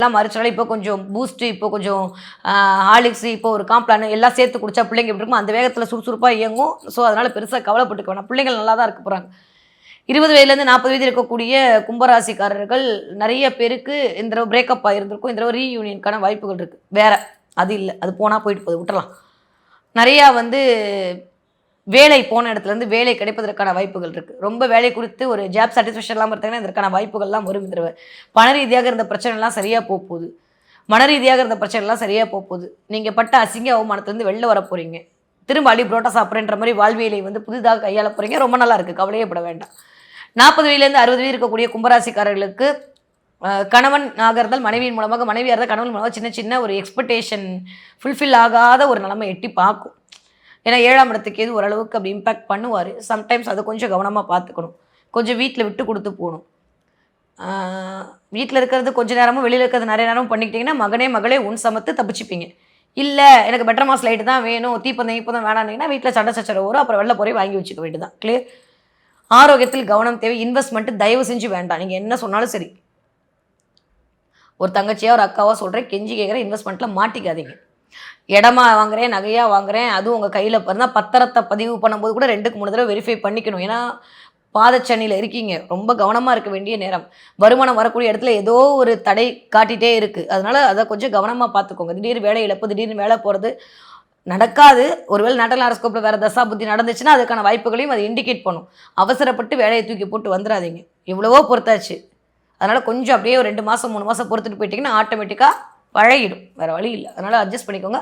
எல்லாம் மறைச்சாலும் இப்போ கொஞ்சம் பூஸ்ட்டு, இப்போ கொஞ்சம் ஹார்லிக்ஸ், இப்போ ஒரு காம்ப்ளான் எல்லாம் சேர்த்து குடிச்சா பிள்ளைங்க எப்படி இருக்குமோ அந்த வேகத்தில் சுறுசுறுப்பாக இயங்கும். ஸோ அதனால் பெருசாக கவலைப்பட்டுக்க வேணாம். பிள்ளைகள் நல்லா தான் இருக்க போகிறாங்க. 20 வயதுலேருந்து 40 வயது இருக்கக்கூடிய கும்பராசிக்காரர்கள் நிறைய பேருக்கு இந்த தடவை பிரேக்கப் ஆகியிருந்திருக்கும். இந்த தடவை ரீயூனியனுக்கான வாய்ப்புகள் இருக்குது. வேற அது இல்லை, அது போனால் போயிட்டு போகுது, விட்டுறலாம். நிறையா வேலை போன இடத்துலேருந்து வேலை கிடைப்பதற்கான வாய்ப்புகள் இருக்குது. ரொம்ப வேலை குறித்து ஒரு ஜாப் சாட்டிஸ்ஃபேக்ஷன் இல்லாமல் இருந்தாங்கன்னா இதற்கான வாய்ப்புகள்லாம் வரும். இந்த தடவை பண ரீதியாக இருந்த பிரச்சனைலாம் சரியாக போகுது. மன ரீதியாக இருந்த பிரச்சனைலாம் சரியாக போகுது. நீங்கள் பட்ட அசிங்க அவமானத்துலேருந்து வெளில வர போகிறீங்க. திரும்ப அடி புரோட்டா சாப்பிட்றேன்ற மாதிரி வாழ்வியலை புதிதாக கையாள போகிறீங்க. ரொம்ப நல்லா இருக்குது, கவலையே பட வேண்டாம். 40 வயதுலேருந்து 60 வயது இருக்கக்கூடிய கும்பராசிக்காரர்களுக்கு கணவன் இருந்தால் மனைவியின் மூலமாக, மனைவியாக இருந்தால் கணவன் மூலமாக சின்ன சின்ன ஒரு எக்ஸ்பெக்டேஷன் ஃபுல்ஃபில் ஆகாத ஒரு நிலைமை எட்டி பார்க்கும். ஏன்னா 7ஆம் இடத்துக்கு எது ஓரளவுக்கு அப்படி இம்பேக்ட் பண்ணுவார். சம்டைம்ஸ் அதை கொஞ்சம் கவனமாக பார்த்துக்கணும். கொஞ்சம் வீட்டில் விட்டு கொடுத்து போகணும். வீட்டில் இருக்கிறது கொஞ்சம் நேரமும் வெளியில் இருக்கிறது நிறைய நேரமும் பண்ணிக்கிட்டிங்கன்னா மகனே மகளே உன் சமத்து தப்பிச்சுப்பீங்க. இல்லை எனக்கு பெட்டர் மாஸ் லைட்டு தான் வேணும், தீப்பந்தம் இப்போதான் வேணான்னீங்கன்னா வீட்டில் சண்டை சச்சரவு வரும். அப்புறம் வெளில போய் வாங்கி வச்சுக்க வேண்டியதான். கிளியர். ஆரோக்கியத்தில் கவனம் தேவை. இன்வெஸ்ட்மெண்ட்டு தயவு செஞ்சு வேண்டாம். நீங்கள் என்ன சொன்னாலும் சரி, ஒரு தங்கச்சியாக ஒரு அக்காவாக சொல்கிறேன், கெஞ்சி கேட்குறேன், இன்வெஸ்ட்மெண்ட்டில் மாட்டிக்காதீங்க. இடமா வாங்குறேன், நகையாக வாங்குறேன், அதுவும் உங்கள் கையில் இருந்தால் பத்திரத்தை பதிவு பண்ணும்போது கூட 2க்கு 3 தடவை வெரிஃபை பண்ணிக்கணும். ஏன்னா பாதச்சனியில் இருக்கீங்க, ரொம்ப கவனமாக இருக்க வேண்டிய நேரம். வருமானம் வரக்கூடிய இடத்துல ஏதோ ஒரு தடை காட்டிகிட்டே இருக்குது. அதனால் அதை கொஞ்சம் கவனமாக பார்த்துக்கோங்க. திடீர்னு வேலை இழப்பு, திடீர்னு வேலை போகிறது நடக்காது. ஒருவேளை நாட்டல் ஹாரோஸ்கோப்பில் வேறு தசா புத்தி நடந்துச்சுன்னா அதுக்கான வாய்ப்புகளையும் அது இண்டிகேட் பண்ணும். அவசரப்பட்டு வேலையை தூக்கி போட்டு வந்துடாதீங்க. எவ்வளவோ பொறுத்தாச்சு. அதனால் கொஞ்சம் அப்படியே ஒரு 2 மாதம் 3 மாதம் பொறுத்துட்டு போயிட்டிங்கன்னா ஆட்டோமேட்டிக்காக பழகிடும். வேறு வழி இல்லை. அதனால் அட்ஜஸ்ட் பண்ணிக்கோங்க.